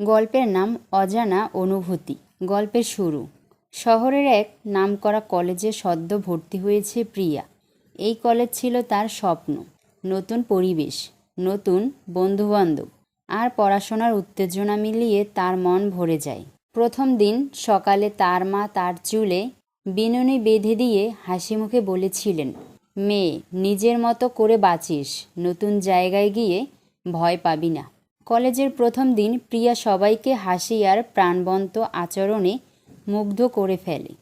গল্পের নাম অজানা অনুভূতি। গল্পের শুরু। শহরের এক নামকরা কলেজে সদ্য ভর্তি হয়েছে প্রিয়া। এই কলেজ ছিল তার স্বপ্ন। নতুন পরিবেশ, নতুন বন্ধুবান্ধব আর পড়াশোনার উত্তেজনা মিলিয়ে তার মন ভরে যায়। প্রথম দিন সকালে তার মা তার চুলে বিনুনি বেঁধে দিয়ে হাসি মুখে বলেছিলেন, মেয়ে, নিজের মতো করে বাঁচিস, নতুন জায়গায় গিয়ে ভয় পাবি না। কলেজের প্রথম দিন প্রিয়া সবাইকে হাসি আর প্রাণবন্ত আচরণে মুগ্ধ করে ফেলে।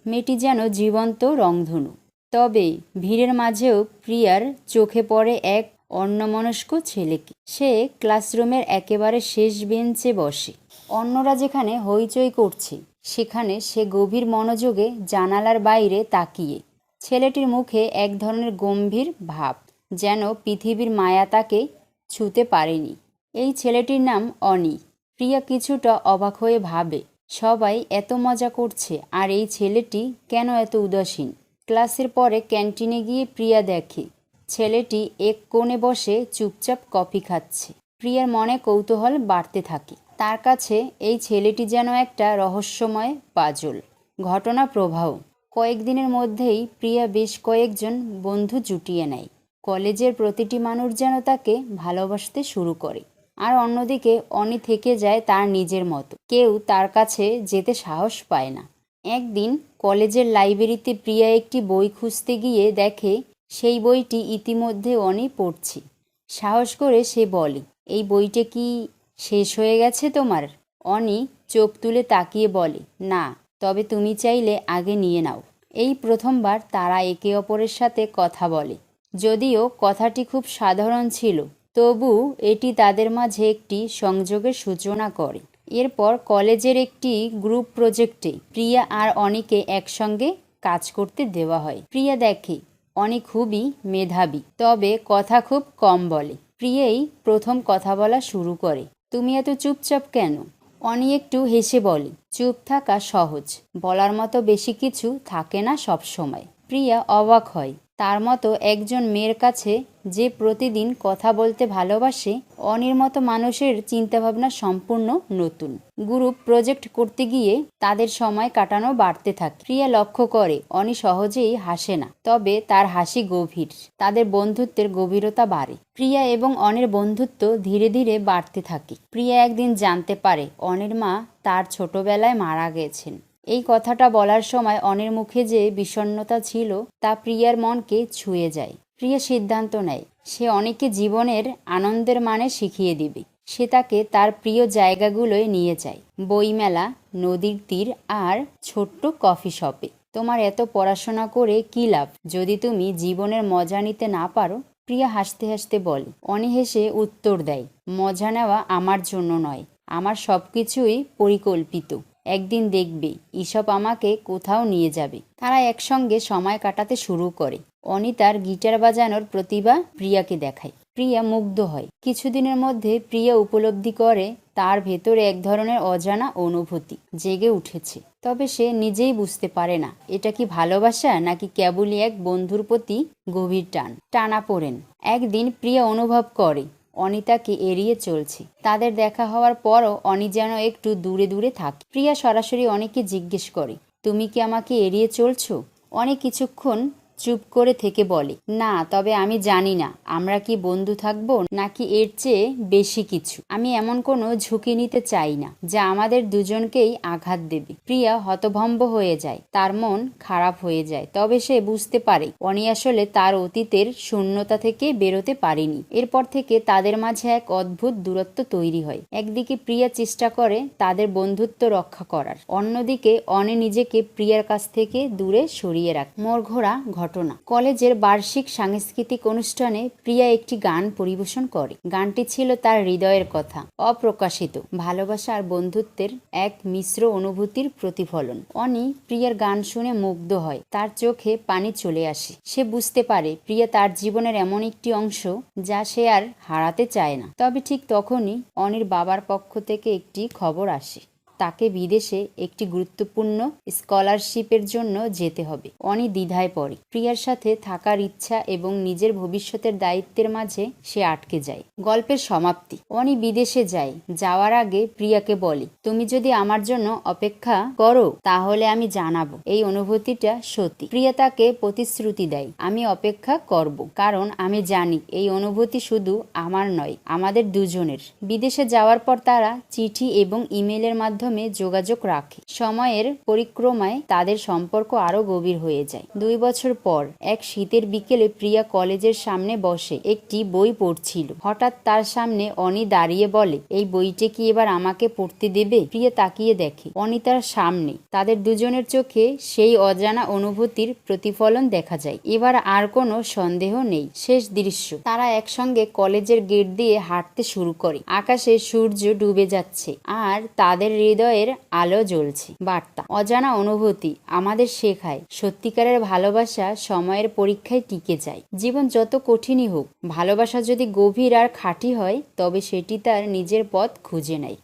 মেয়েটি যেন জীবন্ত রংধনু। তবে ভিড়ের মাঝেও প্রিয়ার চোখে পড়ে এক অন্যমনস্ক ছেলেকে। সে ক্লাসরুমের একেবারে শেষ বেঞ্চে বসে। অন্যরা যেখানে হইচই করছে, সেখানে সে গভীর মনোযোগে জানালার বাইরে তাকিয়ে। ছেলেটির মুখে এক ধরনের গম্ভীর ভাব, যেন পৃথিবীর মায়া তাকে ছুঁতে পারেনি। এই ছেলেটির নাম অনি। প্রিয়া কিছুটা অবাক হয়ে ভাবে, সবাই এত মজা করছে আর এই ছেলেটি কেন এত উদাসীন। ক্লাসের পরে ক্যান্টিনে গিয়ে প্রিয়া দেখে ছেলেটি এক কোণে বসে চুপচাপ কফি খাচ্ছে। প্রিয়ার মনে কৌতূহল বাড়তে থাকে। তার কাছে এই ছেলেটি যেন একটা রহস্যময় পাজল। ঘটনা প্রবাহ। কয়েকদিনের মধ্যেই প্রিয়া বেশ কয়েকজন বন্ধু জুটিয়ে নেয়। কলেজের প্রতিটি মানুষ যেন তাকে ভালোবাসতে শুরু করে। আর অন্যদিকে অনি থেকে যায় তার নিজের মতো। কেউ তার কাছে যেতে সাহস পায় না। একদিন কলেজের লাইব্রেরিতে প্রিয়া একটি বই খুঁজতে গিয়ে দেখে সেই বইটি ইতিমধ্যে অনি পড়ছে। সাহস করে সে বলে, এই বইটা কি শেষ হয়ে গেছে তোমার? অনি চোখ তুলে তাকিয়ে বলে, না, তবে তুমি চাইলে আগে নিয়ে নাও। এই প্রথমবার তারা একে অপরের সাথে কথা বলে। যদিও কথাটি খুব সাধারণ ছিল, তবু এটি তাদের মাঝে একটি সংযোগের সূচনা করে। এরপর কলেজের একটি গ্রুপ প্রজেক্টে প্রিয়া আর অনিকে একসঙ্গে কাজ করতে দেওয়া হয়। প্রিয়া দেখে অনি খুবই মেধাবী, তবে কথা খুব কম বলে। প্রিয়াই প্রথম কথা বলা শুরু করে। তুমি এত চুপচাপ কেন? অনি একটু হেসে বলে, চুপ থাকা সহজ, বলার মতো বেশি কিছু থাকে না সব সময়। প্রিয়া অবাক হয়, তার মতো একজন মেয়ের কাছে যে প্রতিদিন কথা বলতে ভালোবাসে, অনির মতো মানুষের চিন্তাভাবনা সম্পূর্ণ নতুন। গ্রুপ প্রজেক্ট করতে গিয়ে তাদের সময় কাটানো বাড়তে থাকে। প্রিয়া লক্ষ্য করে অনি সহজেই হাসে না, তবে তার হাসি গভীর। তাদের বন্ধুত্বের গভীরতা বাড়ে। প্রিয়া এবং অনির বন্ধুত্ব ধীরে ধীরে বাড়তে থাকে। প্রিয়া একদিন জানতে পারে অনির মা তার ছোটবেলায় মারা গেছেন। এই কথাটা বলার সময় অনির মুখে যে বিষণ্ণতা ছিল, তা প্রিয়ার মনকে ছুঁয়ে যায়। প্রিয়া সিদ্ধান্ত নেয় সে অনিকে জীবনের আনন্দের মানে শিখিয়ে দিবে। সে তাকে তার প্রিয় জায়গাগুলোয় নিয়ে যায়, বইমেলা, নদীর তীর আর ছোট্ট কফি শপে। তোমার এত পড়াশোনা করে কী লাভ যদি তুমি জীবনের মজা নিতে না পারো? প্রিয়া হাসতে হাসতে বলে। অনি হেসে উত্তর দেয়, মজা নেওয়া আমার জন্য নয়, আমার সবকিছুই পরিকল্পিত। একদিন দেখবে এসব আমাকে কোথাও নিয়ে যাবে। তারা একসঙ্গে সময় কাটাতে শুরু করে। অনি তার গিটার বাজানোর প্রতিভা প্রিয়াকে দেখায়। প্রিয়া মুগ্ধ হয়। কিছুদিনের মধ্যে প্রিয়া উপলব্ধি করে তার ভেতরে এক ধরনের অজানা অনুভূতি জেগে উঠেছে। তবে সে নিজেই বুঝতে পারে না এটা কি ভালোবাসা নাকি কেবলই এক বন্ধুর প্রতি গভীর টানাপোড়েন। একদিন প্রিয়া অনুভব করে অনি তাকে এড়িয়ে চলছে। তাদের দেখা হওয়ার পরও অনি যেন একটু দূরে দূরে থাকে। প্রিয়া সরাসরি অনিকে জিজ্ঞেস করে, তুমি কি আমাকে এড়িয়ে চলছো? অনি কিছুক্ষণ চুপ করে থেকে বলে, না, তবে আমি জানি না আমরা কি বন্ধু থাকবো নাকি এর চেয়ে বেশি কিছু। আমি এমন কোনো ঝুঁকি নিতে চাই না যা আমাদের দুজনকেই আঘাত দেবে। প্রিয়া হতভম্ব হয়ে যায়, তার মন খারাপ হয়ে যায়। তবে সে বুঝতে পারে অনি আসলে তার অতীতের শূন্যতা থেকে বেরোতে পারেনি। এরপর থেকে তাদের মাঝে এক অদ্ভুত দূরত্ব তৈরি হয়। একদিকে প্রিয়া চেষ্টা করে তাদের বন্ধুত্ব রক্ষা করার, অন্যদিকে অনি নিজেকে প্রিয়ার কাছ থেকে দূরে সরিয়ে রাখে। মোড়ঘোড়া ঘটনা। কলেজের বার্ষিক সাংস্কৃতিক অনুষ্ঠানে প্রিয়া একটি গান পরিবেশন করে। গানটি ছিল তার হৃদয়ের কথা, অপ্রকাশিত ভালোবাসা আর বন্ধুত্বের এক মিশ্র অনুভূতির প্রতিফলন। অনি প্রিয়ার গান শুনে মুগ্ধ হয়, তার চোখে পানি চলে আসে। সে বুঝতে পারে প্রিয়া তার জীবনের এমন একটি অংশ যা সে আর হারাতে চায় না। তবে ঠিক তখনই অনির বাবার পক্ষ থেকে একটি খবর আসে। তাকে বিদেশে একটি গুরুত্বপূর্ণ স্কলারশিপের জন্য যেতে হবে। অনি দ্বিধায় পড়ে। প্রিয়ার সাথে থাকার ইচ্ছা এবং নিজের ভবিষ্যতের দায়িত্বের মাঝে সে আটকে যায়। গল্পের সমাপ্তি। অনি বিদেশে যায়। যাওয়ার আগে প্রিয়াকে বলে, তুমি যদি আমার জন্য অপেক্ষা করো তাহলে আমি জানাবো এই অনুভূতিটা সত্যি। প্রিয়া তাকে প্রতিশ্রুতি দেয়, আমি অপেক্ষা করব, কারণ আমি জানি এই অনুভূতি শুধু আমার নয়, আমাদের দুজনের। বিদেশে যাওয়ার পর তারা চিঠি এবং ইমেলের মাধ্যমে যোগাযোগ রাখে। সময়ের পরিক্রমায় তাদের সম্পর্ক আরো গভীর হয়ে যায়। 2 বছর পর এক শীতের বিকেলে প্রিয়া কলেজের সামনে বসে একটি বই পড়ছিল। হঠাৎ তার সামনে অনি দাঁড়িয়ে বলে, এই বইটা কি এবার আমাকে পড়তে দেবে? প্রিয়া তাকিয়ে দেখে অনি তার সামনে। তাদের দুজনের চোখে সেই অজানা অনুভূতির প্রতিফলন দেখা যায়। এবার আর কোনো সন্দেহ নেই। শেষ দৃশ্য, তারা একসঙ্গে কলেজের গেট দিয়ে হাঁটতে শুরু করে। আকাশে সূর্য ডুবে যাচ্ছে আর তাদের হৃদয়ের আলো জ্বলছে। বার্তা, অজানা অনুভূতি আমাদের শেখায় সত্যিকারের ভালোবাসা সময়ের পরীক্ষায় টিকে যায়। জীবন যত কঠিনই হোক, ভালোবাসা যদি গভীর আর খাঁটি হয় তবে সেটি তার নিজের পথ খুঁজে নেয়।